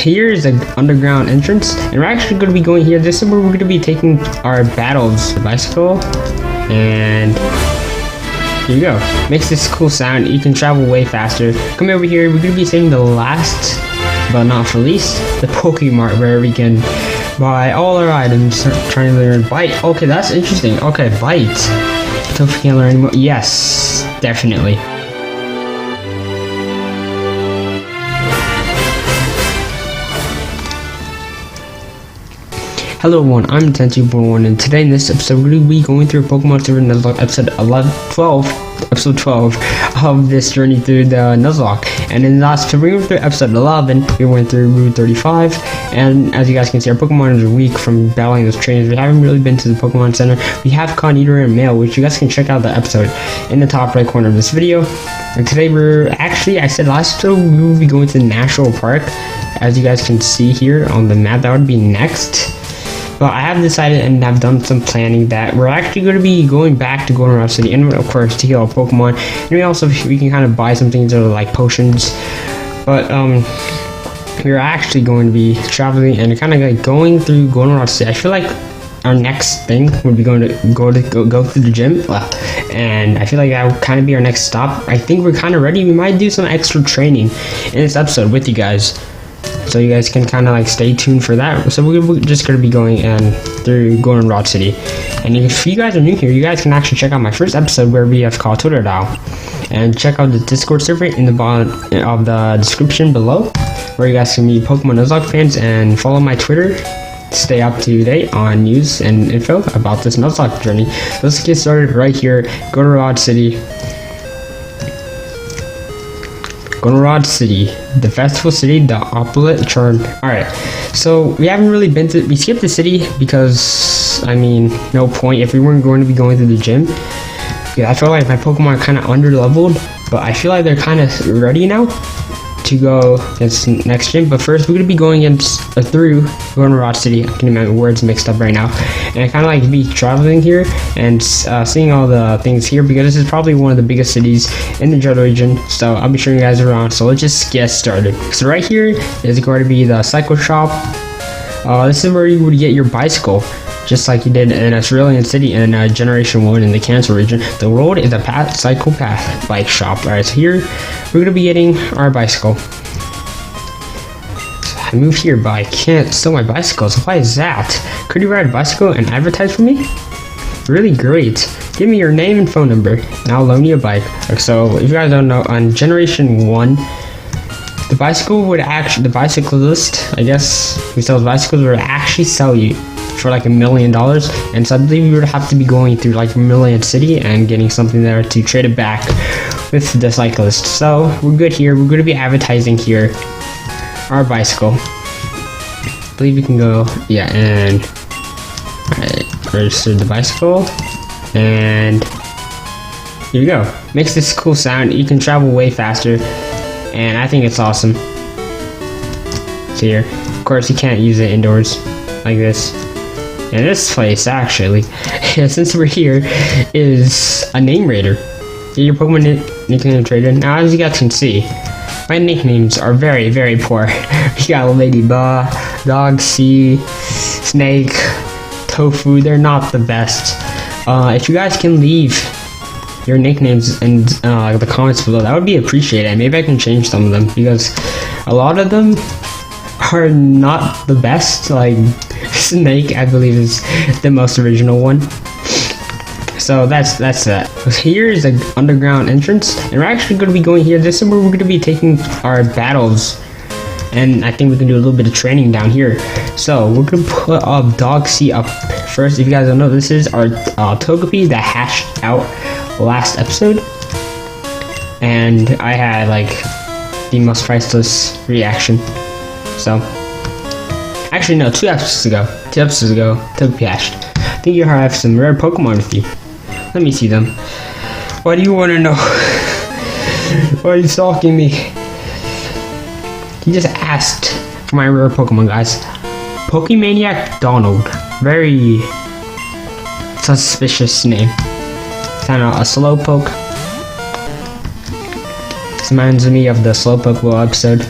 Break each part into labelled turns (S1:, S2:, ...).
S1: Here is an underground entrance, and we're actually going to be going here. This is where we're going to be taking our battles. The bicycle, and here you go. Makes this cool sound. You can travel way faster. Come over here. We're going to be saying the last, but not least, the Pokemart, where we can buy all our items. Trying to learn Bite. Okay, that's interesting. Okay, Bite. So if we can't learn anymore. Yes, definitely. Hello everyone, I'm Nintentube, and today in this episode we're going to be going through Pokemon Silver Nuzlocke episode 12 of this journey through the Nuzlocke. And in the last episode we went through episode 11, we went through Route 35, and as you guys can see, our Pokemon is weak from battling those trainers. We haven't really been to the Pokemon Center. We have caught Eater and Mail, which you guys can check out the episode in the top right corner of this video. And today we're actually, I said last episode we will be going to the National Park. As you guys can see here on the map, that would be next. But I have decided and I've done some planning that we're actually going to be going back to GoldenRod City, and of course to heal our Pokemon, and we can kind of buy some things that are like potions. But we're actually going to be traveling and kind of like going through GoldenRod City. I feel like our next thing would be going to go to the gym, and I feel like that would kind of be our next stop. I think we're kind of ready. We might do some extra training in this episode with you guys, so you guys can kind of like stay tuned for that. So we're just going to be going through GoldenRod City. And if you guys are new here, you guys can actually check out my first episode where we have called Totodile, and check out the Discord server in the bottom of the description below, where you guys can meet Pokemon Nuzlocke fans, and follow my Twitter to stay up to date on news and info about this Nuzlocke journey. Let's get started right here. GoldenRod City. GoldenRod City, the festival city, the opulent charm. Alright, so we haven't really been to, we skipped the city because, I mean, no point if we weren't going to be going to the gym. Yeah, I feel like my Pokemon are kind of under leveled, but I feel like they're kind of ready now to go against next gym. But first we're going to be going through GoldenRod City. I'm getting my words mixed up right now, and I kind of like to be traveling here and seeing all the things here, because this is probably one of the biggest cities in the Johto region. So I'll be showing you guys around, so let's just get started. So right here is going to be the cycle shop. This is where you would get your bicycle, just like you did in Australian City and Generation 1 in the Cancer region. The road is a cycle path bike shop. Alright, so here we're going to be getting our bicycle. I moved here, but I can't sell my bicycles. Why is that? Could you ride a bicycle and advertise for me? Really great. Give me your name and phone number, and I'll loan you a bike. So if you guys don't know, on Generation 1, the bicyclist, I guess, who sells bicycles would actually sell you for like $1 million, and so I believe we would have to be going through like Vermilion City and getting something there to trade it back with the cyclist. So we're good here. We're going to be advertising here our bicycle. I believe we can go, yeah, and register the bicycle, and here we go. Makes this cool sound. You can travel way faster, and I think it's awesome. So here, of course, you can't use it indoors like this. And this place, actually, since we're here, is a name raider. Get your Pokemon nickname traded. Now, as you guys can see, my nicknames are very, very poor. We got Ladybug, Dog C, Snake, Tofu. They're not the best. If you guys can leave your nicknames in the comments below, that would be appreciated. Maybe I can change some of them, because a lot of them are not the best. Like Snake, I believe, is the most original one. So that's that. Here is an underground entrance, and we're actually going to be going here. This is where we're going to be taking our battles, and I think we can do a little bit of training down here. So we're going to put up Dog C up first. If you guys don't know, this is our Togepi that hatched out last episode, and I had like the most priceless reaction. So actually no, 2 episodes ago, Togepi hatched. I think you have some rare Pokemon with you. Let me see them. Why do you want to know? Why are you stalking me? He just asked for my rare Pokemon, guys. Pokemaniac Donald. Very suspicious name. Kind of a Slowpoke. This reminds me of the Slowpoke episode.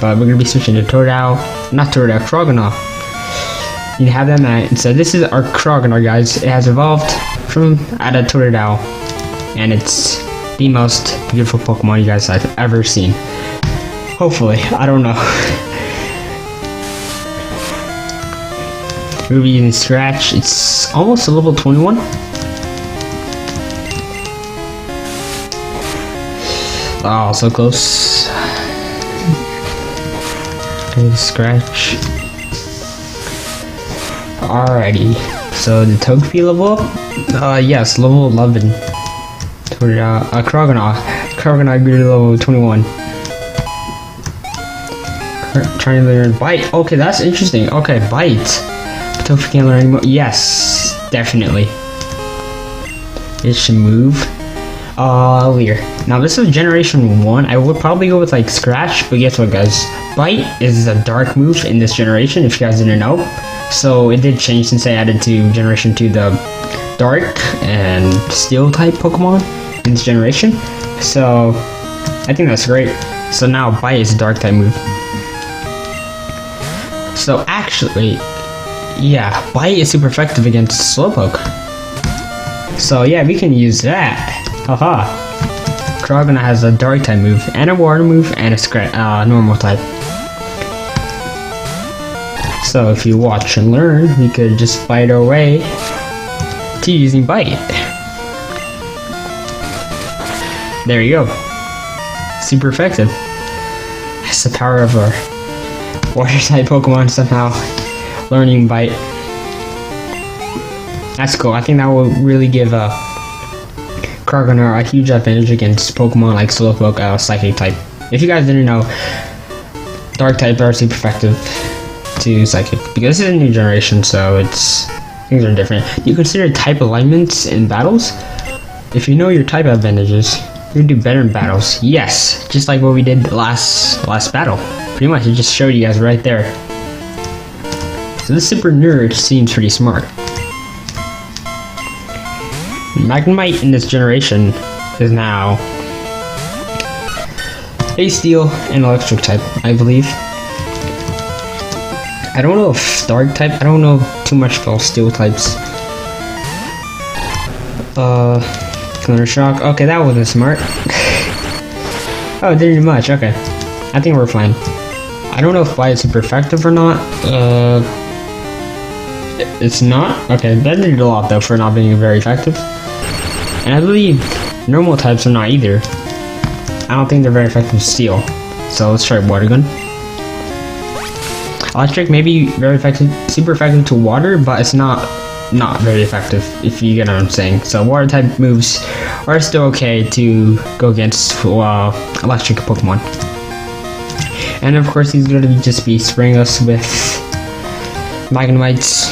S1: but we're gonna be switching to Totodile, not Totodile, Croaganaw. You have that mat, and so this is our Croaganaw, guys. It has evolved from out of Totodile, and it's the most beautiful Pokemon you guys have ever seen. Hopefully, I don't know. We'll be using Scratch. It's almost a level 21. Oh, so close. Okay, Scratch. Alrighty. So the Togepi level up? Yes, level 11. Croaganaw. Croaganaw grew to level 21. Trying to learn Bite. Okay, that's interesting. Okay, Bite. Togepi can't learn anymore. Yes, definitely. It should move. Leer. Now this is generation 1. I would probably go with like Scratch, but guess what, guys? Bite is a dark move in this generation, if you guys didn't know. So it did change since I added to generation 2 the dark and steel type Pokemon in this generation. So I think that's great. So now Bite is a dark type move. So actually, yeah, Bite is super effective against Slowpoke. So yeah, we can use that. Haha. Croaganaw has a dark type move, and a water move, and a normal type. So if you watch and learn, we could just fight our way to using Bite. There you go. Super effective. That's the power of our water type Pokemon somehow learning Bite. That's cool. I think that will really give Croaganaw a huge advantage against Pokemon like Slowpoke, Psychic type. If you guys didn't know, Dark type are super effective to Psychic because this is a new generation, so things are different. You consider type alignments in battles. If you know your type advantages, you'll do better in battles. Yes, just like what we did last battle. Pretty much, it just showed you guys right there. So this super nerd seems pretty smart. Magnemite in this generation is now a steel and electric type, I believe. I don't know if dark type, I don't know too much about steel types. Thunder Shock, okay, that wasn't smart. Oh, it didn't do much, okay. I think we're fine. I don't know if Bite is super effective or not. It's not? Okay, that did a lot though for not being very effective. And I believe normal types are not either. I don't think they're very effective with steel. So let's try water gun. Electric may be very effective, super effective to water, but it's not very effective, if you get what I'm saying. So water type moves are still okay to go against electric Pokemon. And of course he's going to just be spraying us with Magnemites,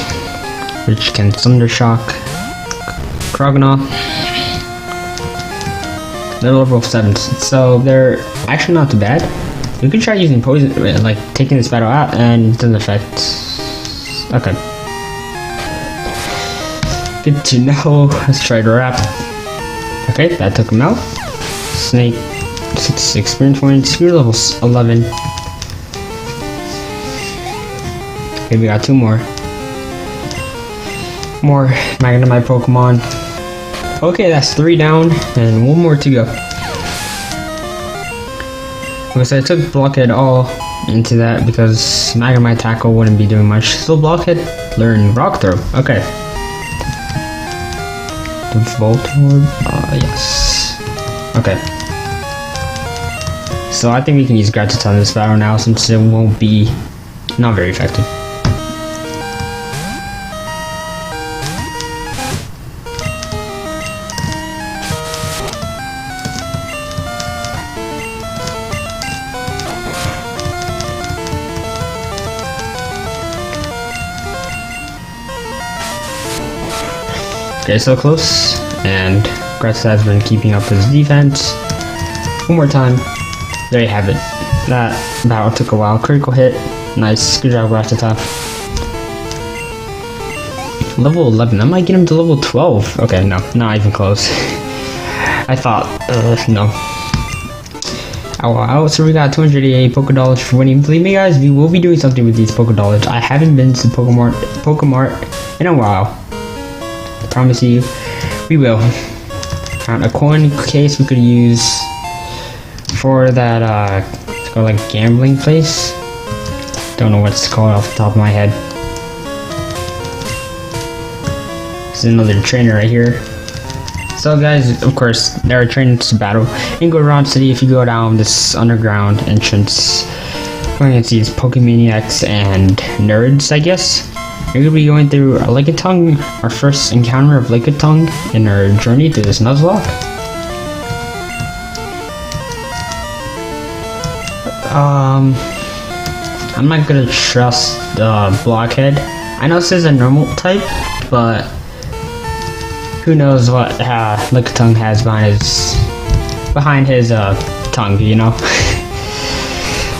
S1: which can Thunder Shock Croaganaw. They're level 7, so they're actually not too bad. We could try using poison, like taking this battle out, and it doesn't affect. Okay. Good to know. Let's try to wrap. Okay, that took him out. Snake, 6 experience points. You're level 11. Okay, we got 2 more. More Magnemite Pokemon. Okay, that's 3 down, and 1 more to go. Okay, so I took Blockhead all into that because Magnemite Tackle wouldn't be doing much. So Blockhead, learn Rock Throw. Okay. Voltorb, yes. Okay. So I think we can use Gratiton in this battle now since it won't be not very effective. Okay, so close, and Gratis has been keeping up his defense. 1 more time. There you have it. That battle took a while. Critical hit. Nice. Good job, Ratata. Level 11. I might get him to level 12. Okay, no. Not even close. I thought, no. Oh wow, so we got 288 Poké Dollars for winning. Believe me guys, we will be doing something with these Poké Dollars. I haven't been to Pokemart in a while. I promise you, we will. Found a coin case we could use for that, it's called like gambling place. Don't know what it's called off the top of my head. There's another trainer right here. So guys, of course, there are trainers to battle in GoldenRod City. If you go down this underground entrance, you're going to see these Pokemaniacs and nerds, I guess. We're going to be going through a Lickitung, our first encounter of Lickitung in our journey through this Nuzlocke. I'm not going to trust the Blockhead. I know this is a normal type, but who knows what Lickitung has behind his tongue, you know?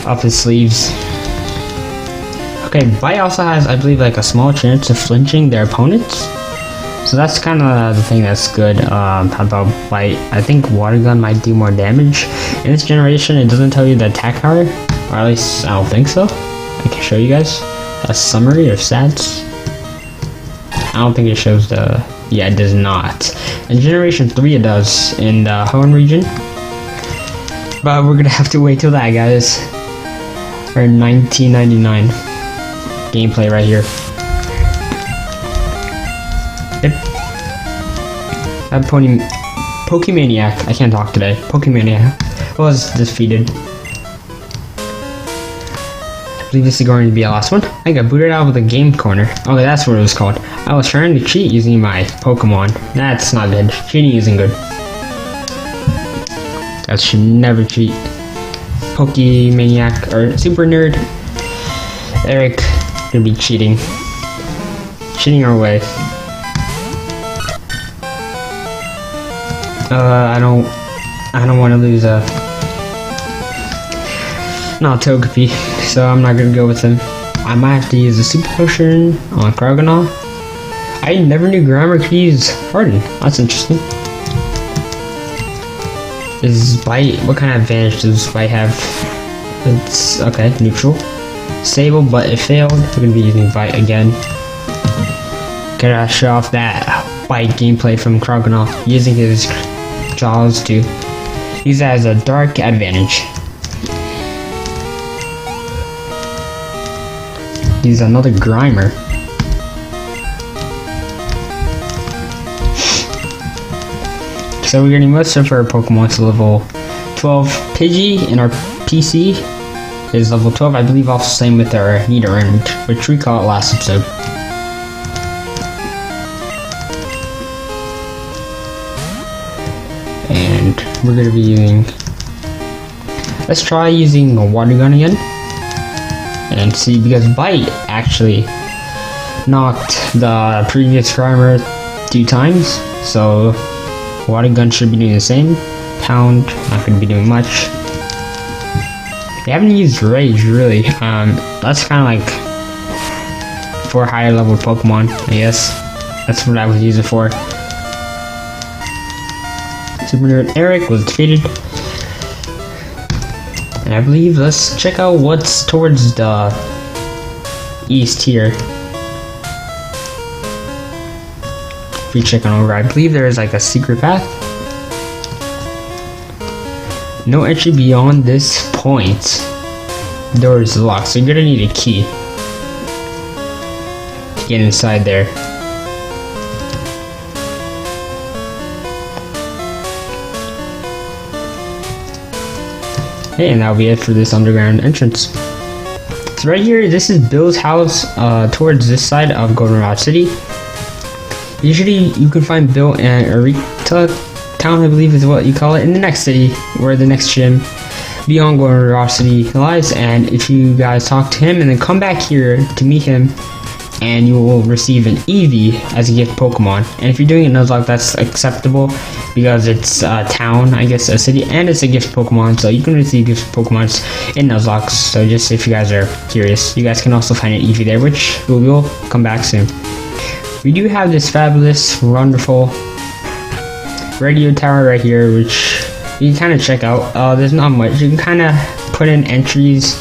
S1: Up his sleeves. Okay, Bite also has, I believe, like a small chance of flinching their opponents. So that's kind of the thing that's good about Bite. I think Water Gun might do more damage. In this generation, it doesn't tell you the attack power. Or at least, I don't think so. I can show you guys a summary or stats. I don't think it shows the... Yeah, it does not. In Generation 3 it does, in the Hoenn region. But we're gonna have to wait till that, guys. Or 1999. Gameplay right here. Yep. That Pokemaniac, I can't talk today. Pokemaniac was defeated. I believe this is going to be the last one. I got booted out of the game corner. Okay, that's what it was called. I was trying to cheat using my Pokemon. That's not good. Cheating isn't good. Guys should never cheat. Pokemaniac or Super Nerd Eric gonna be cheating. Cheating our way. I don't want to lose a Togepi, so I'm not gonna go with him. I might have to use a Super Potion on Croagnon. I never knew Grimer could use Harden. That's interesting. Is Bite, what kind of advantage does Bite have? It's, okay, neutral. Stable, but it failed. We're gonna be using Bite again. Gotta show off that Bite gameplay from Croagnon, using his jaws to use that as a dark advantage. Use another Grimer. So we're getting most of our Pokemon to level 12. Pidgey in our PC is level 12. I believe also same with our Nidoran, which we caught last episode. And we're going to be using... Let's try using a Water Gun again. And see, because Bite actually knocked the previous Grimer 2 times, so Water Gun should be doing the same. Pound, not going to be doing much. They haven't used Rage, really. That's kind of like for higher level Pokemon, I guess. That's what I would use it for. Super Nerd Eric was defeated. And I believe, let's check out what's towards the east here. If we check on over, I believe there is like a secret path. No entry beyond this point. The door is locked, so you're gonna need a key to get inside there. Okay, and that'll be it for this underground entrance. So right here, this is Bill's house towards this side of GoldenRod City. Usually you can find Bill and Arita Town, I believe is what you call it, in the next city, where the next gym beyond GoldenRod City lies. And if you guys talk to him and then come back here to meet him, and you will receive an Eevee as a gift Pokemon. And if you're doing a Nuzlocke, that's acceptable because it's a town, I guess, a city, and it's a gift Pokemon, so you can receive gift Pokemons in Nuzlocke. So just if you guys are curious, you guys can also find an Eevee there, which we will come back soon. We do have this fabulous, wonderful radio tower right here, which you can kind of check out. There's not much. You can kind of put in entries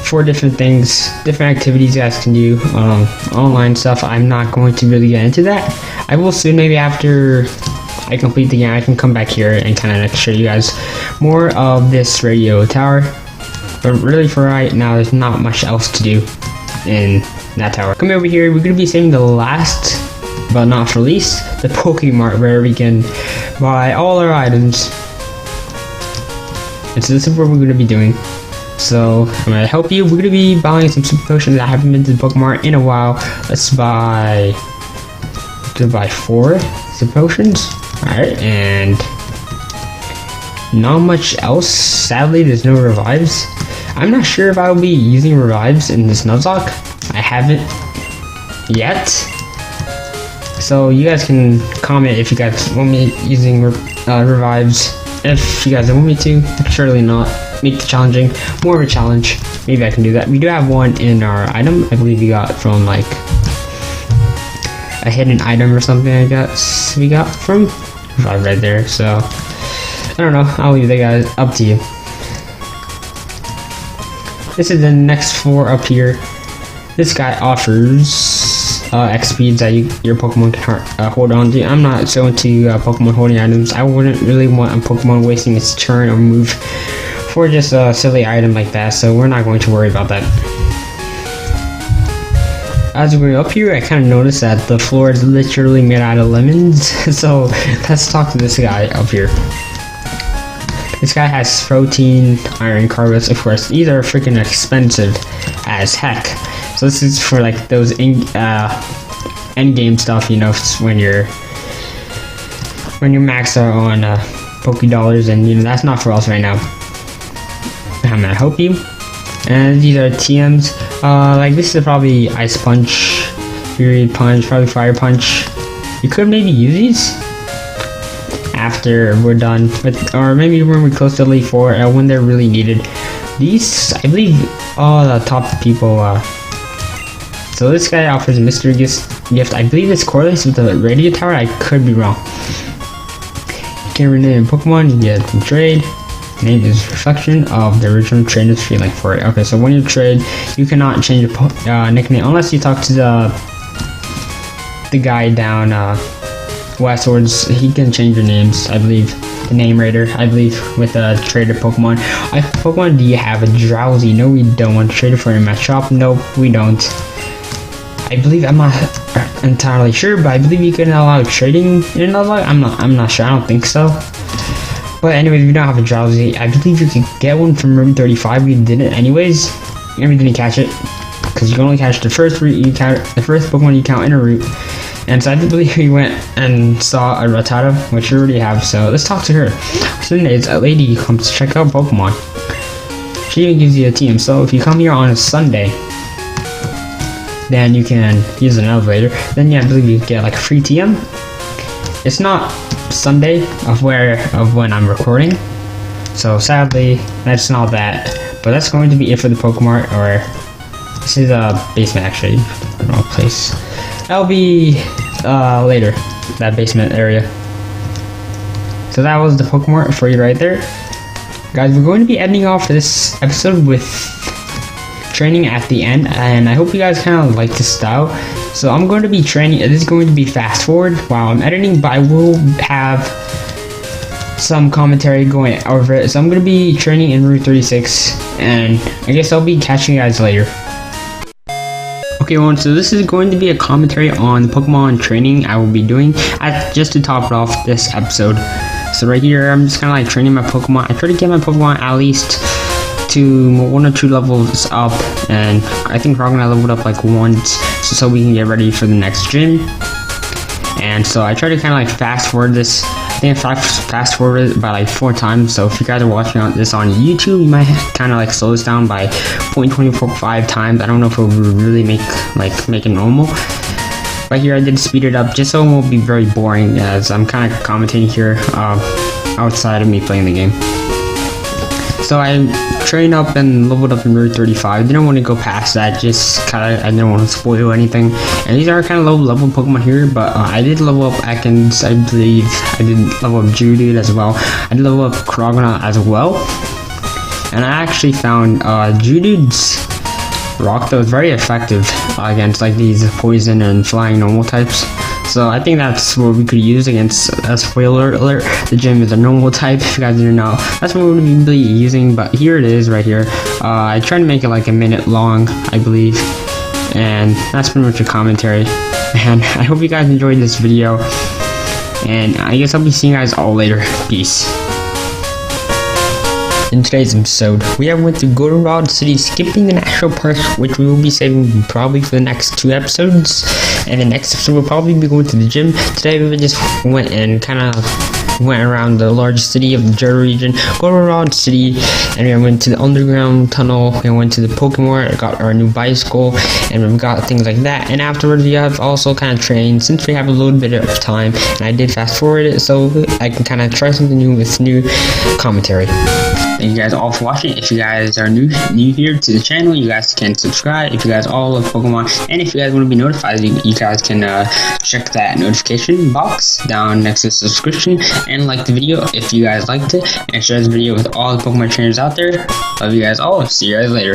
S1: for different things, different activities you guys can do, online stuff. I'm not going to really get into that. I will soon, maybe after I complete the game, I can come back here and kind of show you guys more of this radio tower. But really for right now, there's not much else to do in that tower. Come over here, we're going to be saving the last, but not for least, the Pokemart, where we can buy all our items. And so this is what we're going to be doing. So I'm going to help you. We're going to be buying some super potions. I haven't been to the Pokemart in a while. Let's buy 4 super potions. Alright, and not much else. Sadly, there's no revives. I'm not sure if I will be using revives in this Nuzlocke. I haven't yet. So you guys can comment if you guys want me using revives. If you guys want me to, surely not. Make it challenging, more of a challenge. Maybe I can do that. We do have one in our item. I believe we got from like a hidden item or something. I guess we got from right there. So I don't know. I'll leave that guys up to you. This is the next 4 up here. This guy offers XP that your Pokemon can hold on to. I'm not so into Pokemon holding items. I wouldn't really want a Pokemon wasting its turn or move for just a silly item like that, so we're not going to worry about that. As we're up here, I kind of noticed that the floor is literally made out of lemons. So let's talk to this guy up here. This guy has protein, iron, carbs, of course. These are freaking expensive as heck. So this is for like those end game stuff, you know, when you're maxed out on Poké Dollars, and you know that's not for us right now. I'm gonna help you. And these are TMs. Like this is probably Ice Punch, Fury Punch, probably Fire Punch. You could maybe use these after we're done with, or maybe when we're close to Elite 4, when they're really needed. These, I believe, all the top people. So this guy offers a mystery gift. I believe it's correlates with the radio tower. I could be wrong. You can rename a Pokemon. You get from trade. Name is reflection of the original trainer's feeling for it. Okay, so when you trade, you cannot change your nickname unless you talk to the guy down westwards. He can change your names, I believe. The name raider, I believe, with a traded Pokemon. Pokemon, do you have a Drowsy? No, we don't. Want to trade it for in my shop? No, we don't. I believe, I'm not entirely sure, but I believe you can allow trading in another. I'm not sure. I don't think so. But anyways, we don't have a Drowsy. I believe you can get one from Route 35. We didn't anyways, and we didn't catch it because you can only catch the first route you count, the first Pokemon you count in a route. And so I believe we went and saw a Rattata, which we already have. So let's talk to her. So it's a lady who comes to check out Pokemon. She even gives you a team. So if you come here on a Sunday, then you can use an elevator. Then yeah, I believe you get like a free TM. It's not Sunday of when I'm recording, so sadly that's not that. But that's going to be it for the Pokemart. Or this is a basement, actually, wrong place. That'll be later, that basement area. So that was the Pokemart for you right there, guys. We're going to be ending off this episode with training at the end, and I hope you guys kind of like this style. So I'm going to be training. It is going to be fast forward while I'm editing, but I will have some commentary going over it. So I'm going to be training in Route 36, and I guess I'll be catching you guys later. Okay, everyone, so this is going to be a commentary on the Pokemon training I will be doing just to top it off this episode. So right here, I'm just kind of like training my Pokemon. I try to get my Pokemon at least to 1 or 2 levels up, and I think we're gonna level it up like once so we can get ready for the next gym. And so I try to kind of like fast forward this. I think I fast forward it by like 4 times. So if you guys are watching this on YouTube, you might kind of like slow this down by 0.245 times. I don't know if it will really make it normal. But here I did speed it up just so it won't be very boring, as I'm kind of commentating here outside of me playing the game. So I trained up and leveled up in Route 35. Didn't want to go past that, just kind of, I didn't want to spoil anything. And these are kind of low level Pokemon here, but I did level up Ekans, I believe. I did level up Geodude as well. I did level up Krogana as well. And I actually found Geodude's Rock, though, is very effective against like these poison and flying normal types. So I think that's what we could use against, spoiler alert, the gym is a normal type, if you guys didn't know. That's what we're going to be using, but here it is right here. I tried to make it like a minute long, I believe. And that's pretty much a commentary. And I hope you guys enjoyed this video. And I guess I'll be seeing you guys all later. Peace. In today's episode, we have went to GoldenRod City, skipping the national park, which we will be saving probably for the next 2 episodes. And the next episode we'll probably be going to the gym. Today we just went and kind of went around the largest city of the Johto region, GoldenRod City, and we went to the underground tunnel, and went to the Pokemon, got our new bicycle, and we got things like that. And afterwards we have also kind of trained, since we have a little bit of time, and I did fast forward it so I can kind of try something new with new commentary. Thank you guys all for watching. If you guys are new here to the channel, you guys can subscribe. If you guys all love Pokemon, and if you guys want to be notified, you guys can check that notification box down next to the subscription, and like the video if you guys liked it, and share this video with all the Pokemon trainers out there. Love you guys all. See you guys later.